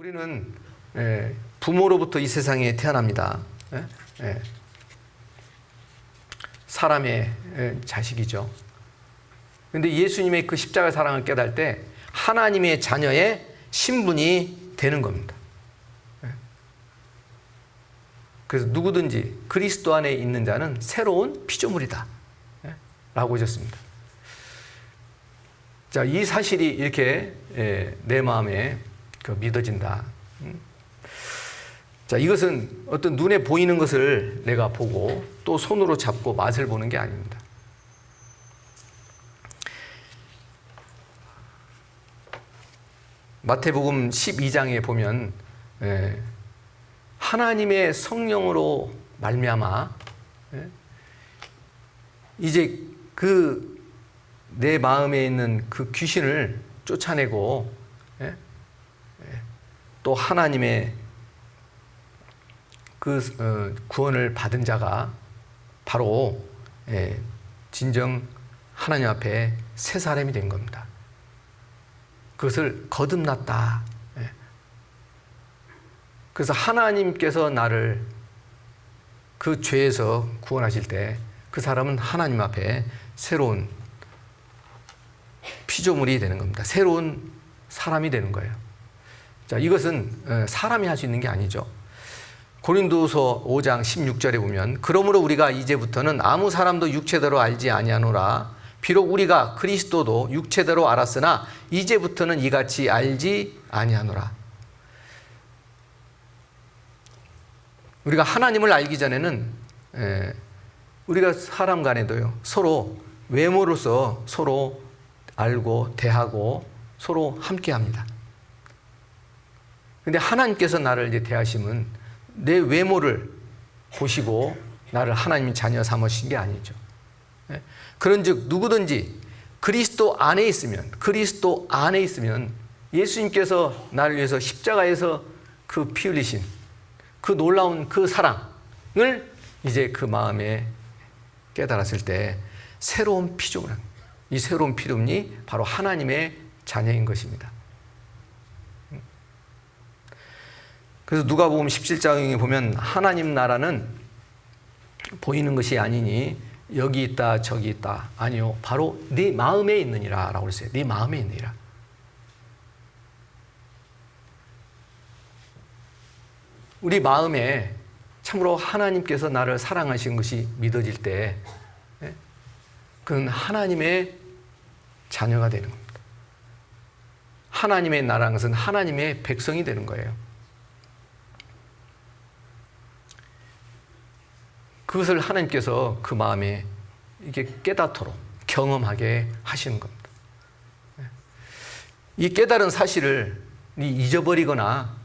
우리는 부모로부터 이 세상에 태어납니다. 사람의 자식이죠. 그런데 예수님의 그 십자가 사랑을 깨달을 때 하나님의 자녀의 신분이 되는 겁니다. 그래서 누구든지 그리스도 안에 있는 자는 새로운 피조물이다 라고 하셨습니다. 자, 이 사실이 이렇게 내 마음에 믿어진다. 자, 이것은 어떤 눈에 보이는 것을 내가 보고 또 손으로 잡고 맛을 보는 게 아닙니다. 마태복음 12장에 보면 하나님의 성령으로 말미암아 이제 그 내 마음에 있는 그 귀신을 쫓아내고 또 하나님의 그 구원을 받은 자가 바로 진정 하나님 앞에 새 사람이 된 겁니다. 그것을 거듭났다. 그래서 하나님께서 나를 그 죄에서 구원하실 때 그 사람은 하나님 앞에 새로운 피조물이 되는 겁니다. 새로운 사람이 되는 거예요. 자, 이것은 사람이 할 수 있는 게 아니죠. 고린도서 5장 16절에 보면 그러므로 우리가 이제부터는 아무 사람도 육체대로 알지 아니하노라. 비록 우리가 그리스도도 육체대로 알았으나 이제부터는 이같이 알지 아니하노라. 우리가 하나님을 알기 전에는 우리가 사람 간에도요 서로 외모로서 서로 알고 대하고 서로 함께합니다. 그런데 하나님께서 나를 이제 대하시면 내 외모를 보시고 나를 하나님의 자녀 삼으신 게 아니죠. 그런즉 누구든지 그리스도 안에 있으면 예수님께서 나를 위해서 십자가에서 그 피 흘리신 그 놀라운 그 사랑을 이제 그 마음에 깨달았을 때 새로운 피조물, 이 새로운 피조물이 바로 하나님의 자녀인 것입니다. 그래서 누가복음 17장에 보면 하나님 나라는 보이는 것이 아니니 여기 있다 저기 있다 아니요 바로 네 마음에 있느니라 라고 그랬어요. 네 마음에 있느니라. 우리 마음에 참으로 하나님께서 나를 사랑하신 것이 믿어질 때 그건 하나님의 자녀가 되는 겁니다. 하나님의 나라는 것은 하나님의 백성이 되는 거예요. 그것을 하나님께서 그 마음에 이게 깨닫도록 경험하게 하시는 겁니다. 이 깨달은 사실을 잊어버리거나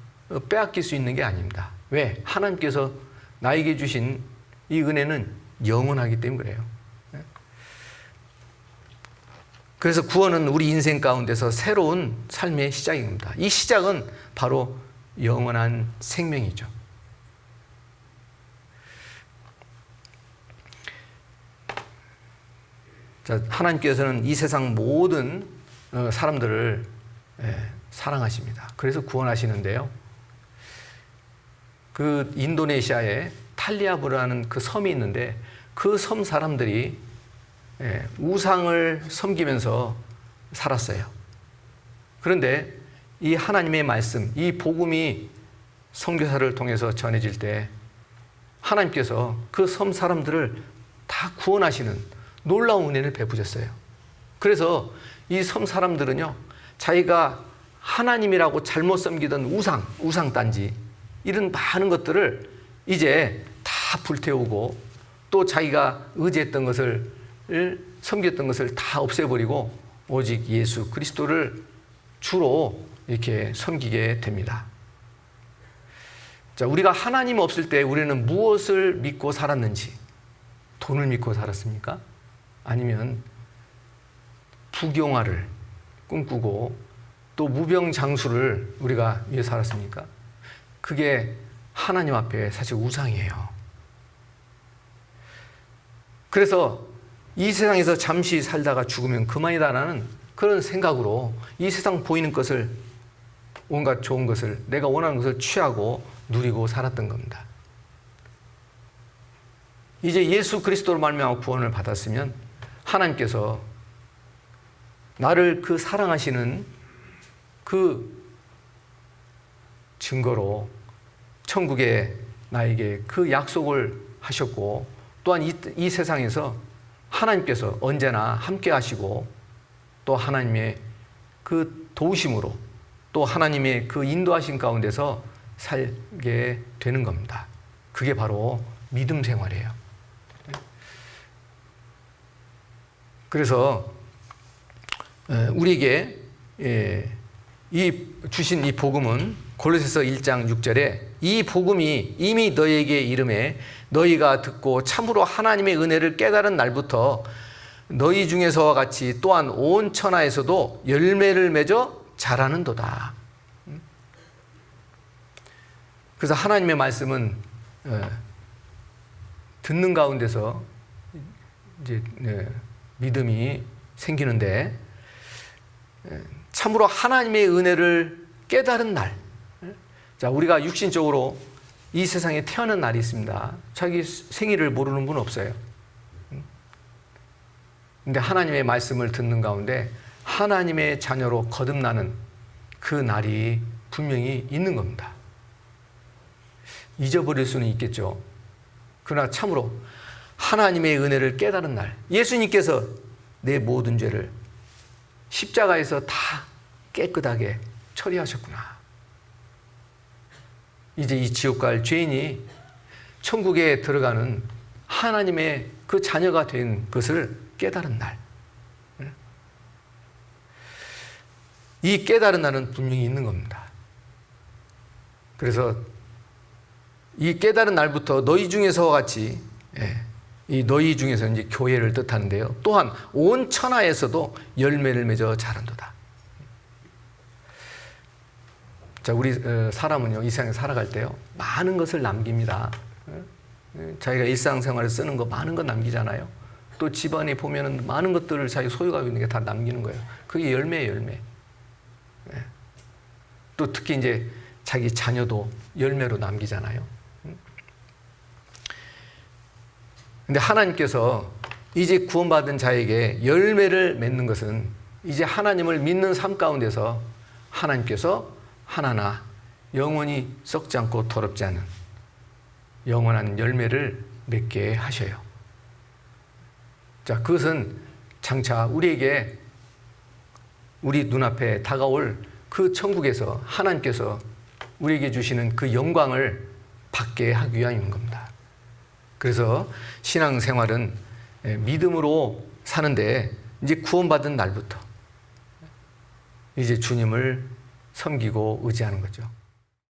빼앗길 수 있는 게 아닙니다. 왜? 하나님께서 나에게 주신 이 은혜는 영원하기 때문에 그래요. 그래서 구원은 우리 인생 가운데서 새로운 삶의 시작입니다. 이 시작은 바로 영원한 생명이죠. 자, 하나님께서는 이 세상 모든 사람들을 사랑하십니다. 그래서 구원하시는데요. 그 인도네시아에 탈리아부라는 그 섬이 있는데 그 섬 사람들이 우상을 섬기면서 살았어요. 그런데 이 하나님의 말씀, 이 복음이 선교사를 통해서 전해질 때 하나님께서 그 섬 사람들을 다 구원하시는 놀라운 은혜를 베푸셨어요. 그래서 이 섬 사람들은요, 자기가 하나님이라고 잘못 섬기던 우상단지, 이런 많은 것들을 이제 다 불태우고 또 자기가 의지했던 것을, 섬겼던 것을 다 없애버리고 오직 예수 그리스도를 주로 이렇게 섬기게 됩니다. 자, 우리가 하나님 없을 때 우리는 무엇을 믿고 살았는지, 돈을 믿고 살았습니까? 아니면 부경화를 꿈꾸고 또 무병장수를 우리가 위해 살았습니까? 그게 하나님 앞에 사실 우상이에요. 그래서 이 세상에서 잠시 살다가 죽으면 그만이다라는 그런 생각으로 이 세상 보이는 것을 온갖 좋은 것을, 내가 원하는 것을 취하고 누리고 살았던 겁니다. 이제 예수 그리스도로 말미암아 구원을 받았으면 하나님께서 나를 그 사랑하시는 그 증거로 천국에 나에게 그 약속을 하셨고, 또한 이 세상에서 하나님께서 언제나 함께 하시고, 또 하나님의 그 도우심으로, 또 하나님의 그 인도하신 가운데서 살게 되는 겁니다. 그게 바로 믿음 생활이에요. 그래서 우리에게 주신 이 복음은 골로새서 1장 6절에 이 복음이 이미 너희에게 이름에 너희가 듣고 참으로 하나님의 은혜를 깨달은 날부터 너희 중에서와 같이 또한 온 천하에서도 열매를 맺어 자라는도다. 그래서 하나님의 말씀은 듣는 가운데서 이제 믿음이 생기는데, 참으로 하나님의 은혜를 깨달은 날. 자, 우리가 육신적으로 이 세상에 태어난 날이 있습니다. 자기 생일을 모르는 분 없어요. 근데 하나님의 말씀을 듣는 가운데 하나님의 자녀로 거듭나는 그 날이 분명히 있는 겁니다. 잊어버릴 수는 있겠죠. 그러나 참으로 하나님의 은혜를 깨달은 날, 예수님께서 내 모든 죄를 십자가에서 다 깨끗하게 처리하셨구나. 이제 이 지옥 갈 죄인이 천국에 들어가는 하나님의 그 자녀가 된 것을 깨달은 날. 이 깨달은 날은 분명히 있는 겁니다. 그래서 이 깨달은 날부터 너희 중에서와 같이, 이 너희 중에서 이제 교회를 뜻하는데요, 또한 온 천하에서도 열매를 맺어 자란도다. 자, 우리 사람은요, 이 세상에 살아갈 때요, 많은 것을 남깁니다. 자기가 일상생활에 쓰는 거 많은 거 남기잖아요. 또 집안에 보면은 많은 것들을 자기 소유하고 있는 게 다 남기는 거예요. 그게 열매예요, 열매. 또 특히 이제 자기 자녀도 열매로 남기잖아요. 근데 하나님께서 이제 구원받은 자에게 열매를 맺는 것은 이제 하나님을 믿는 삶 가운데서 하나님께서 하나나 영원히 썩지 않고 더럽지 않은 영원한 열매를 맺게 하셔요. 자, 그것은 장차 우리에게, 우리 눈앞에 다가올 그 천국에서 하나님께서 우리에게 주시는 그 영광을 받게 하기 위함인 겁니다. 그래서 신앙생활은 믿음으로 사는데, 이제 구원받은 날부터 이제 주님을 섬기고 의지하는 거죠.